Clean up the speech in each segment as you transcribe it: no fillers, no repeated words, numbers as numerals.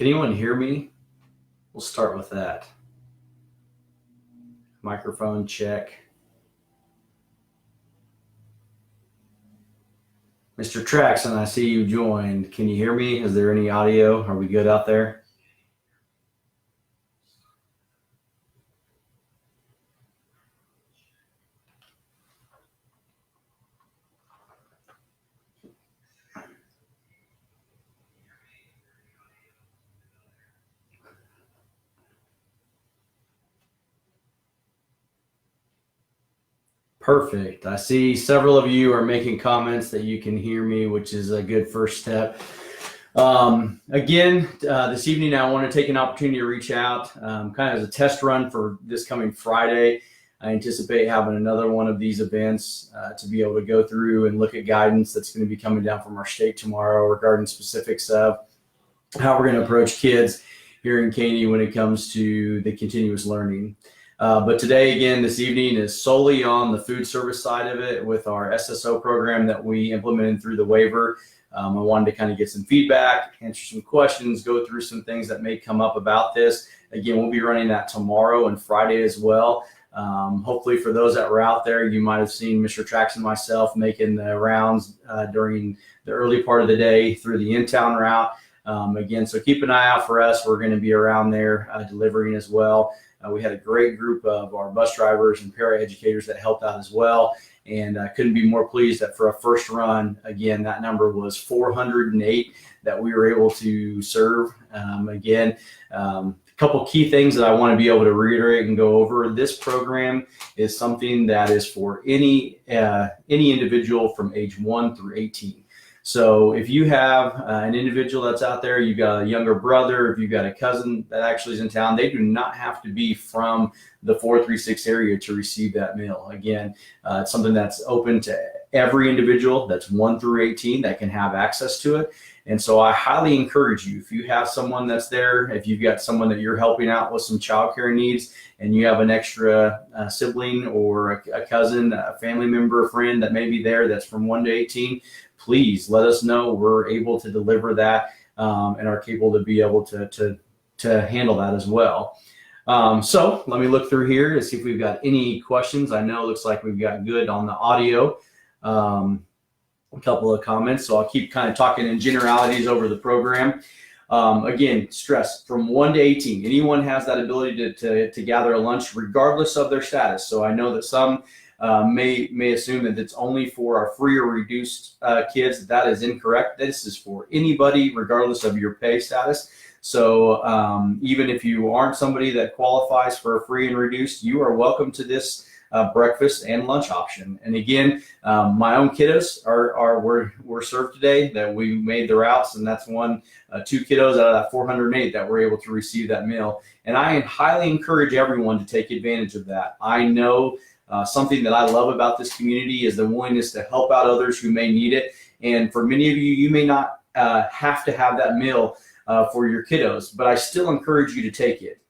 Can anyone hear me? We'll start with that. Microphone check. Mr. Traxon, I see you joined. Can you hear me? Is there any audio? Are we good out there? Perfect. I see several of you are making comments that you can hear me, which is a good first step. This evening, I want to take an opportunity to reach out kind of as a test run for this coming Friday. I anticipate having another one of these events to be able to go through and look at guidance that's going to be coming down from our state tomorrow regarding specifics of how we're going to approach kids here in Caney when it comes to the continuous learning. But today, again, this evening is solely on the food service side of it with our SSO program that we implemented through the waiver. I wanted to kind of get some feedback, answer some questions, go through some things that may come up about this. Again, we'll be running that tomorrow and Friday as well. Hopefully for those that were out there, you might have seen Mr. Trax and myself making the rounds during the early part of the day through the in-town route. So keep an eye out for us. We're going to be around there delivering as well. We had a great group of our bus drivers and para-educators that helped out as well. And I couldn't be more pleased that for a first run, again, that number was 408 that we were able to serve. A couple key things that I want to be able to reiterate and go over. This program is something that is for any individual from age 1 through 18. So if you have an individual that's out there, you've got a younger brother, if you've got a cousin that actually is in town, they do not have to be from the 436 area to receive that meal. Again, it's something that's open to every individual that's 1 through 18 that can have access to it. And so I highly encourage you, if you have someone that's there, if you've got someone that you're helping out with some childcare needs and you have an extra sibling or a cousin, a family member, a friend that may be there that's from 1 to 18, please let us know. We're able to deliver that and are capable to be able to handle that as well. So let me look through here to see if we've got any questions. I know it looks like we've got good on the audio. A couple of comments, so I'll keep kind of talking in generalities over the program. Again, stress from 1 to 18. Anyone has that ability to gather a lunch regardless of their status. So I know that some may assume that it's only for our free or reduced kids. That is incorrect. This is for anybody regardless of your pay status. So even if you aren't somebody that qualifies for a free and reduced, you are welcome to this breakfast and lunch option. And again, my own kiddos were served today, that we made the routes, and that's 2 kiddos out of that 408 that were able to receive that meal. And I highly encourage everyone to take advantage of that. I know something that I love about this community is the willingness to help out others who may need it. And for many of you, you may not have to have that meal for your kiddos, but I still encourage you to take it.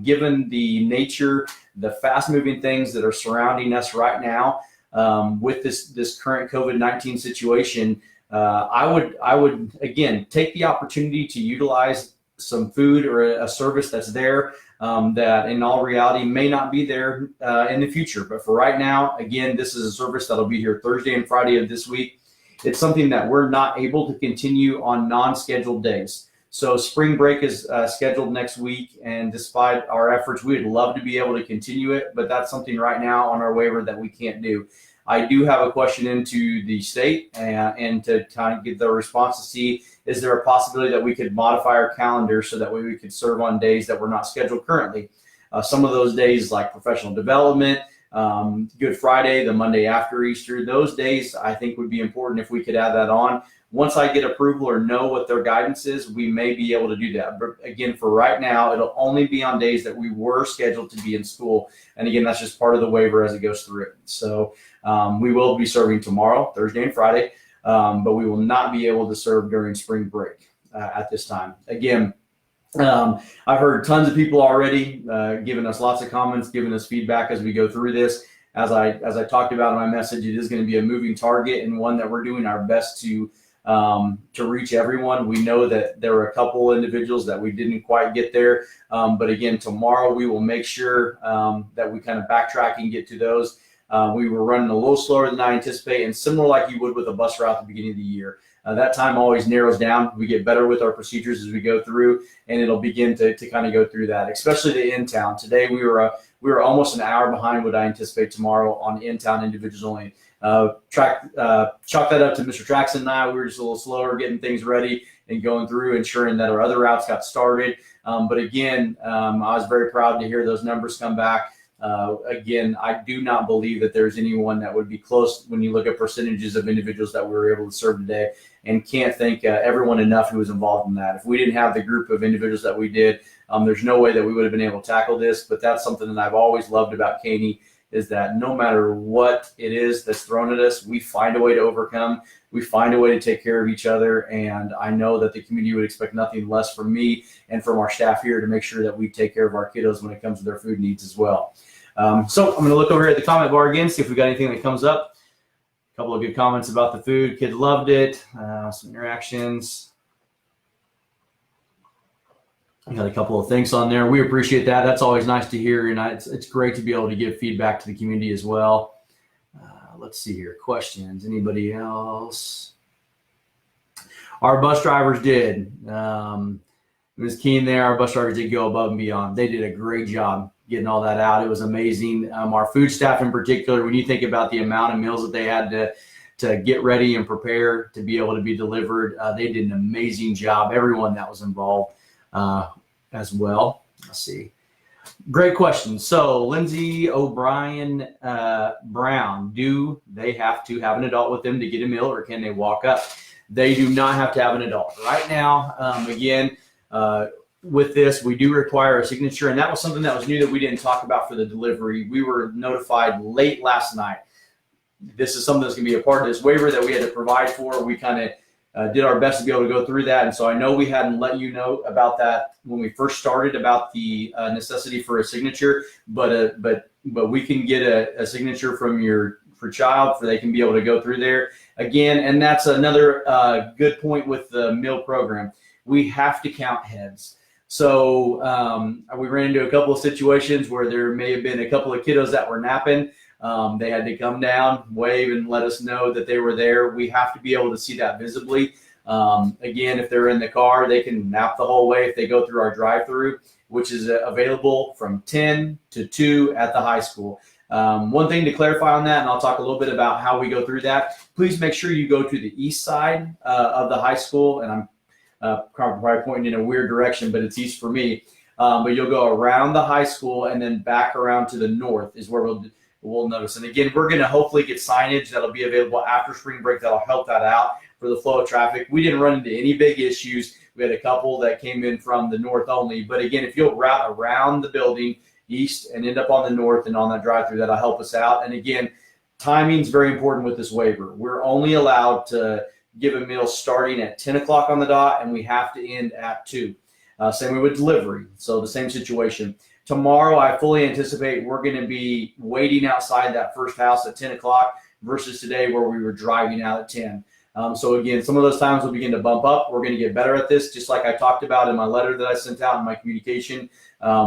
Given the nature, the fast-moving things that are surrounding us right now with this current COVID-19 situation, I would again take the opportunity to utilize some food or a service that's there that in all reality may not be there in the future. But for right now, again, this is a service that'll be here Thursday and Friday of this week. It's something that we're not able to continue on non-scheduled days. So spring break is scheduled next week, and despite our efforts, we would love to be able to continue it, but that's something right now on our waiver that we can't do. I do have a question into the state and to kind of get the response to see, is there a possibility that we could modify our calendar so that way we could serve on days that we're not scheduled currently? Some of those days like professional development, Good Friday, the Monday after Easter, those days I think would be important if we could add that on. Once I get approval or know what their guidance is, we may be able to do that. But again, for right now, it'll only be on days that we were scheduled to be in school. And again, that's just part of the waiver as it goes through it. So we will be serving tomorrow, Thursday and Friday, but we will not be able to serve during spring break at this time. Again, I've heard tons of people already giving us lots of comments, giving us feedback as we go through this. As I talked about in my message, it is going to be a moving target and one that we're doing our best to to reach everyone. We know that there were a couple individuals that we didn't quite get there. But again, tomorrow we will make sure that we kind of backtrack and get to those. We were running a little slower than I anticipate, and similar like you would with a bus route at the beginning of the year. That time always narrows down. We get better with our procedures as we go through, and it'll begin to kind of go through that, especially the in-town. Today we were almost an hour behind what I anticipate tomorrow on in-town individuals only. Chalk that up to Mr. Traxon and I. We were just a little slower getting things ready and going through, ensuring that our other routes got started. But again, I was very proud to hear those numbers come back. Again, I do not believe that there's anyone that would be close when you look at percentages of individuals that we were able to serve today, and can't thank everyone enough who was involved in that. If we didn't have the group of individuals that we did, there's no way that we would have been able to tackle this. But that's something that I've always loved about Caney, is that no matter what it is that's thrown at us, we find a way to overcome. We find a way to take care of each other. And I know that the community would expect nothing less from me and from our staff here to make sure that we take care of our kiddos when it comes to their food needs as well. So I'm going to look over here at the comment bar again, see if we got anything that comes up. A couple of good comments about the food. Kids loved it. Some interactions. I got a couple of things on there. We appreciate that. That's always nice to hear, and it's great to be able to give feedback to the community as well. Let's see here. Questions. Anybody else? Our bus drivers did. Ms. Keen there, our bus drivers did go above and beyond. They did a great job getting all that out. It was amazing. Our food staff in particular, when you think about the amount of meals that they had to get ready and prepare to be able to be delivered, they did an amazing job. Everyone that was involved as well. Let's see. Great question. So Lindsay O'Brien Brown, do they have to have an adult with them to get a meal, or can they walk up? They do not have to have an adult. Right now, again, with this, we do require a signature, and that was something that was new that we didn't talk about for the delivery. We were notified late last night. This is something that's going to be a part of this waiver that we had to provide for. We kind of did our best to be able to go through that, and so I know we hadn't let you know about that when we first started about the necessity for a signature, but we can get a signature from your child for they can be able to go through there again. And that's another good point with the meal program. We have to count heads. So we ran into a couple of situations where there may have been a couple of kiddos that were napping. They had to come down, wave, and let us know that they were there. We have to be able to see that visibly. Again, if they're in the car, they can nap the whole way if they go through our drive-through, which is available from 10 to 2 at the high school. One thing to clarify on that, and I'll talk a little bit about how we go through that, please make sure you go to the east side of the high school, and I'm probably pointing in a weird direction, but it's east for me. But you'll go around the high school and then back around to the north is where we'll notice. And again, we're going to hopefully get signage that'll be available after spring break that'll help that out for the flow of traffic. We didn't run into any big issues. We had a couple that came in from the north only. But again, if you'll route around the building east and end up on the north and on that drive-through, that'll help us out. And again, timing is very important with this waiver. We're only allowed to give a meal starting at 10 o'clock on the dot, and we have to end at 2. Same way with delivery. So the same situation. Tomorrow, I fully anticipate we're going to be waiting outside that first house at 10 o'clock versus today where we were driving out at 10. So again, some of those times will begin to bump up. We're going to get better at this, just like I talked about in my letter that I sent out in my communication.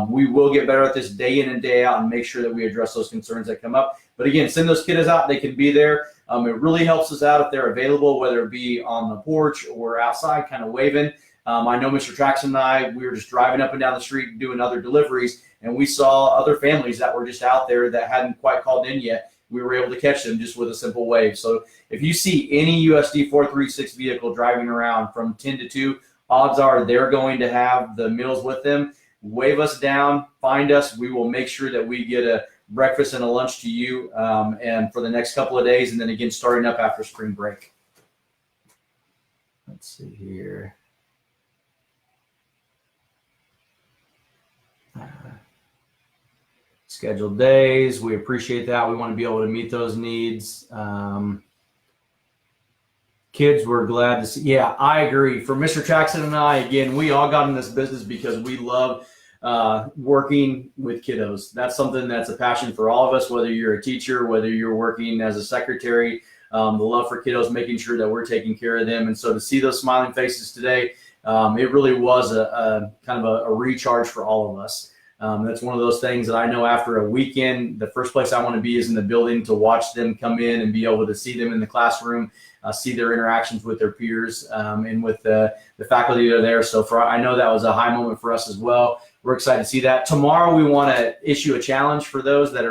We will get better at this day in and day out and make sure that we address those concerns that come up. But again, send those kiddos out. They can be there. It really helps us out if they're available, whether it be on the porch or outside kind of waving. I know Mr. Traxon and I, we were just driving up and down the street doing other deliveries, and we saw other families that were just out there that hadn't quite called in yet. We were able to catch them just with a simple wave. So if you see any USD 436 vehicle driving around from 10 to 2, odds are they're going to have the meals with them. Wave us down, find us. We will make sure that we get a breakfast and a lunch to you and for the next couple of days, and then again starting up after spring break. Let's see here. Scheduled days, we appreciate that. We want to be able to meet those needs. Kids, we're glad to see. Yeah, I agree. For Mr. Jackson and I, again, we all got in this business because we love working with kiddos. That's something that's a passion for all of us, whether you're a teacher, whether you're working as a secretary, the love for kiddos, making sure that we're taking care of them. And so to see those smiling faces today, it really was a kind of a recharge for all of us. That's one of those things that I know after a weekend, the first place I want to be is in the building to watch them come in and be able to see them in the classroom, see their interactions with their peers and with the faculty that are there. So I know that was a high moment for us as well. We're excited to see that. Tomorrow, we want to issue a challenge for those that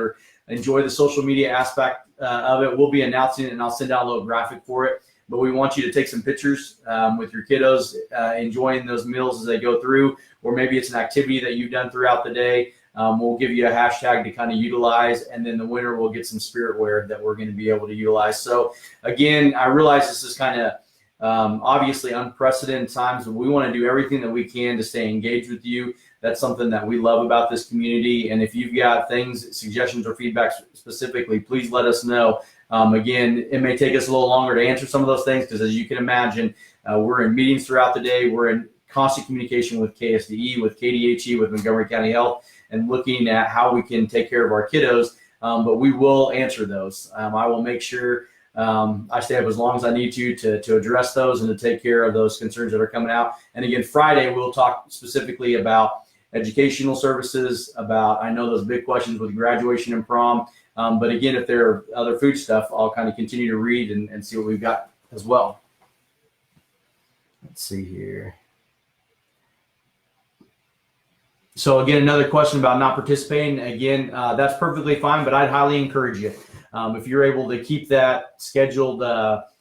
enjoy the social media aspect of it. We'll be announcing it, and I'll send out a little graphic for it. But we want you to take some pictures with your kiddos enjoying those meals as they go through, or maybe it's an activity that you've done throughout the day. We'll give you a hashtag to kind of utilize, and then the winner will get some spiritware that we're going to be able to utilize. So again, I realize this is kind of obviously unprecedented times, but we want to do everything that we can to stay engaged with you. That's something that we love about this community. And if you've got things, suggestions, or feedback specifically, please let us know. Again, it may take us a little longer to answer some of those things because, as you can imagine, we're in meetings throughout the day. We're in constant communication with KSDE, with KDHE, with Montgomery County Health, and looking at how we can take care of our kiddos. But we will answer those. I will make sure I stay up as long as I need to address those and to take care of those concerns that are coming out. And again, Friday, we'll talk specifically about educational services, about, I know those big questions with graduation and prom. But again, if there are other food stuff, I'll kind of continue to read and see what we've got as well. Let's see here. So again, another question about not participating. Again, that's perfectly fine, but I'd highly encourage you. If you're able to keep that scheduled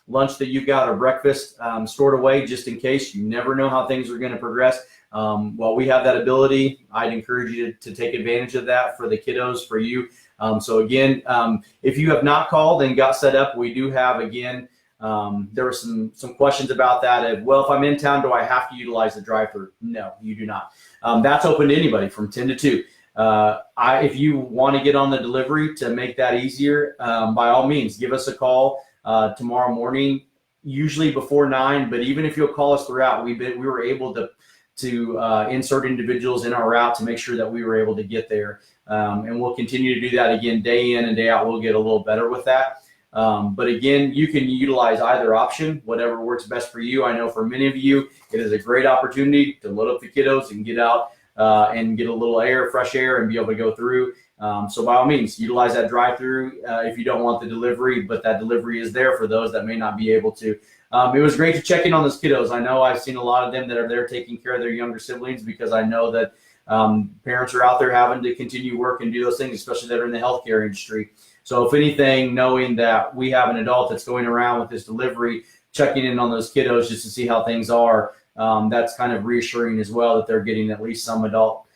lunch that you've got or breakfast stored away just in case, you never know how things are going to progress. While we have that ability, I'd encourage you to take advantage of that for the kiddos, for you. So again, if you have not called and got set up, we do have, again, there were some questions about that. Well, if I'm in town, do I have to utilize the drive-thru? No, you do not. That's open to anybody from 10 to 2. If you want to get on the delivery to make that easier, by all means, give us a call tomorrow morning, usually before 9. But even if you'll call us throughout, we were able to insert individuals in our route to make sure that we were able to get there. And we'll continue to do that again, day in and day out. We'll get a little better with that. But again, you can utilize either option, whatever works best for you. I know for many of you, it is a great opportunity to load up the kiddos and get out and get a little fresh air, and be able to go through. So by all means, utilize that drive-through if you don't want the delivery, but that delivery is there for those that may not be able to. It was great to check in on those kiddos. I know I've seen a lot of them that are there taking care of their younger siblings, because I know that parents are out there having to continue work and do those things, especially that are in the healthcare industry. So if anything, knowing that we have an adult that's going around with this delivery, checking in on those kiddos just to see how things are, that's kind of reassuring as well, that they're getting at least some adult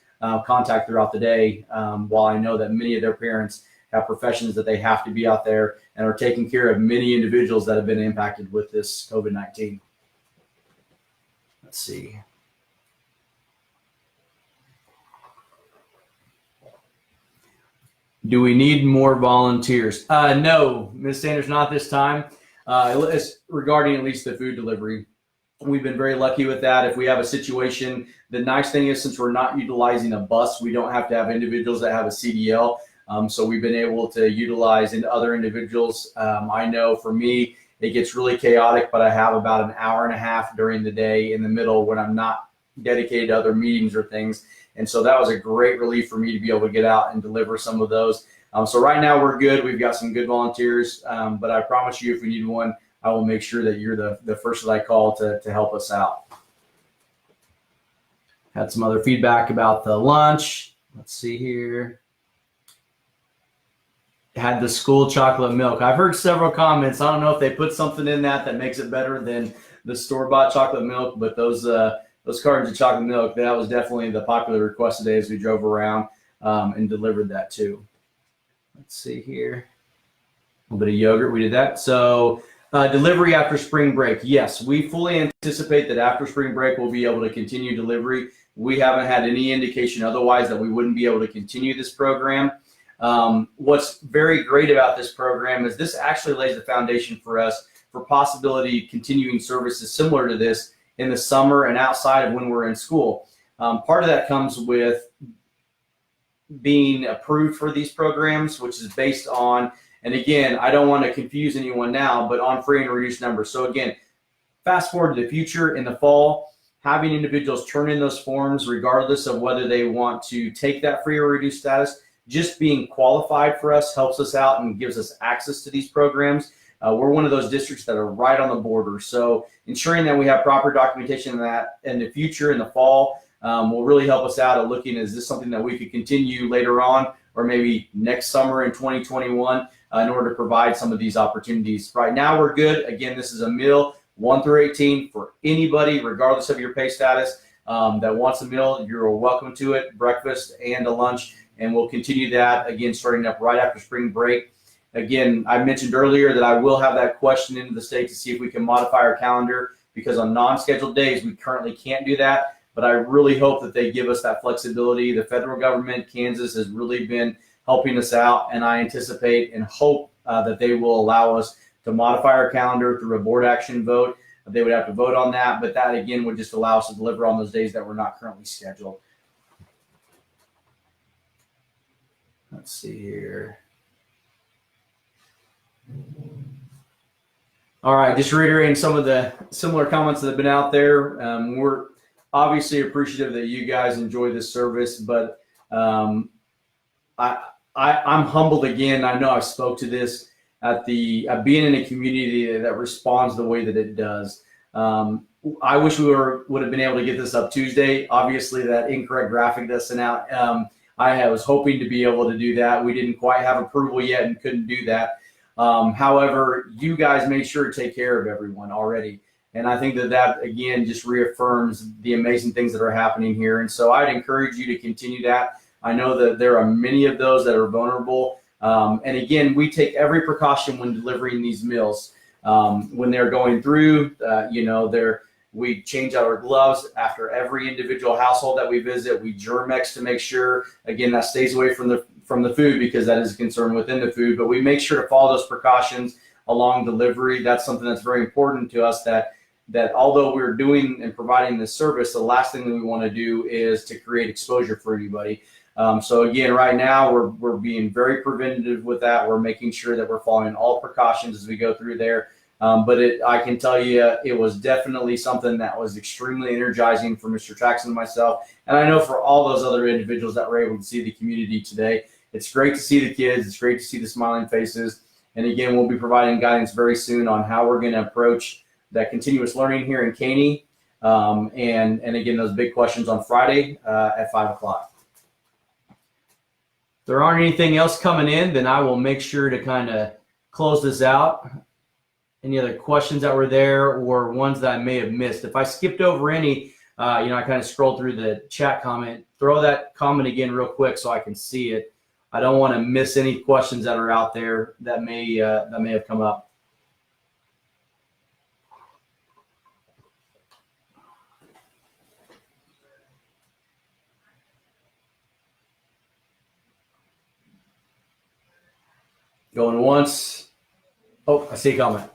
contact throughout the day, while I know that many of their parents have professions that they have to be out there and are taking care of many individuals that have been impacted with this COVID-19. Let's see. Do we need more volunteers? No, Ms. Sanders, not this time. It's regarding at least the food delivery. We've been very lucky with that. If we have a situation, the nice thing is, since we're not utilizing a bus, we don't have to have individuals that have a CDL. So we've been able to utilize into other individuals. I know for me, it gets really chaotic, but I have about an hour and a half during the day in the middle when I'm not dedicated to other meetings or things. And so that was a great relief for me to be able to get out and deliver some of those. So right now we're good. We've got some good volunteers, but I promise you, if we need one, I will make sure that you're the first that I call to help us out. Had some other feedback about the lunch. Let's see here. Had the school chocolate milk. I've heard several comments. I don't know if they put something in that makes it better than the store-bought chocolate milk, but those cartons of chocolate milk, that was definitely the popular request today as we drove around and delivered that too. Let's see here. A little bit of yogurt, we did that. So delivery after spring break. Yes, we fully anticipate that after spring break, we'll be able to continue delivery. We haven't had any indication otherwise that we wouldn't be able to continue this program. What's very great about this program is this actually lays the foundation for us for possibility continuing services similar to this in the summer and outside of when we're in school. Part of that comes with being approved for these programs, which is based on And again, I don't want to confuse anyone now, but on free and reduced numbers. So again, fast forward to the future in the fall, having individuals turn in those forms regardless of whether they want to take that free or reduced status. Just being qualified for us helps us out and gives us access to these programs. We're one of those districts that are right on the border. So ensuring that we have proper documentation of that in the future, in the fall, will really help us out at looking, is this something that we could continue later on or maybe next summer in 2021 in order to provide some of these opportunities. Right now we're good. Again, this is a meal 1 through 18 for anybody, regardless of your pay status, that wants a meal. You're welcome to it, breakfast and a lunch, and we'll continue that again starting up right after spring break. Again, I mentioned earlier that I will have that question into the state to see if we can modify our calendar, because on non-scheduled days we currently can't do that. But I really hope that they give us that flexibility. The federal government, Kansas, has really been helping us out, and I anticipate and hope that they will allow us to modify our calendar through a board action vote. They would have to vote on that, but that again would just allow us to deliver on those days that we're not currently scheduled. Let's see here. All right, just reiterating some of the similar comments that have been out there. We're obviously appreciative that you guys enjoy this service, but I'm humbled again. I know I spoke to this at the being in a community that responds the way that it does. I wish we would have been able to get this up Tuesday. Obviously, that incorrect graphic that's sent out. I was hoping to be able to do that. We didn't quite have approval yet and couldn't do that. However, you guys made sure to take care of everyone already. And I think that again, just reaffirms the amazing things that are happening here. And so I'd encourage you to continue that. I know that there are many of those that are vulnerable. And again, we take every precaution when delivering these meals. When they're going through, we change out our gloves after every individual household that we visit. We Germ-X to make sure, again, that stays away from the food, because that is a concern within the food. But we make sure to follow those precautions along delivery. That's something that's very important to us, that although we're doing and providing this service, the last thing that we want to do is to create exposure for anybody. So again, right now we're being very preventative with that. We're making sure that we're following all precautions as we go through there. But I can tell you, it was definitely something that was extremely energizing for Mr. Traxton and myself. And I know for all those other individuals that were able to see the community today. It's great to see the kids. It's great to see the smiling faces. And again, we'll be providing guidance very soon on how we're going to approach that continuous learning here in Caney. And again, those big questions on Friday at 5 o'clock. If there aren't anything else coming in, then I will make sure to kind of close this out. Any other questions that were there or ones that I may have missed? If I skipped over any, I kind of scrolled through the chat comment. Throw that comment again real quick so I can see it. I don't want to miss any questions that are out there that may have come up. Going once. Oh, I see a comment.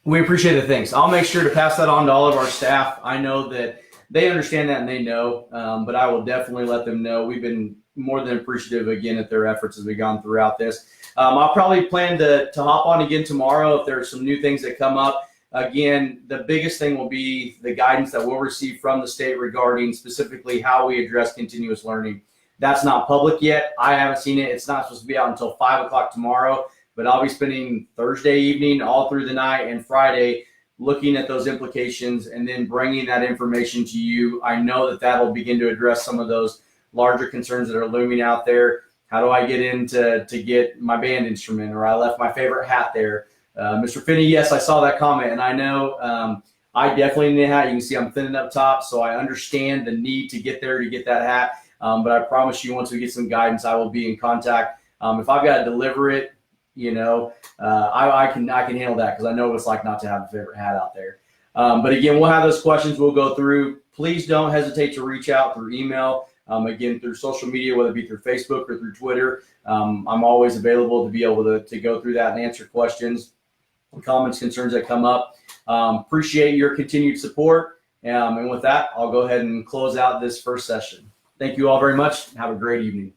We appreciate the thanks. I'll make sure to pass that on to all of our staff. I know that they understand that and they know, but I will definitely let them know. We've been more than appreciative again at their efforts as we've gone throughout this. I'll probably plan to hop on again tomorrow if there are some new things that come up. Again, the biggest thing will be the guidance that we'll receive from the state regarding specifically how we address continuous learning. That's not public yet. I haven't seen it. It's not supposed to be out until 5 o'clock tomorrow, but I'll be spending Thursday evening all through the night and Friday looking at those implications and then bringing that information to you. I know that will begin to address some of those larger concerns that are looming out there. How do I get in to get my band instrument, or I left my favorite hat there? Mr. Finney, yes, I saw that comment, and I know I definitely need a hat. You can see I'm thinning up top, so I understand the need to get there to get that hat. But I promise you, once we get some guidance, I will be in contact. If I've got to deliver it, I can handle that, because I know what it's like not to have a favorite hat out there. But again, we'll have those questions we'll go through. Please don't hesitate to reach out through email. Again, through social media, whether it be through Facebook or through Twitter. I'm always available to be able to go through that and answer questions, comments, concerns that come up. Appreciate your continued support. And with that, I'll go ahead and close out this first session. Thank you all very much. Have a great evening.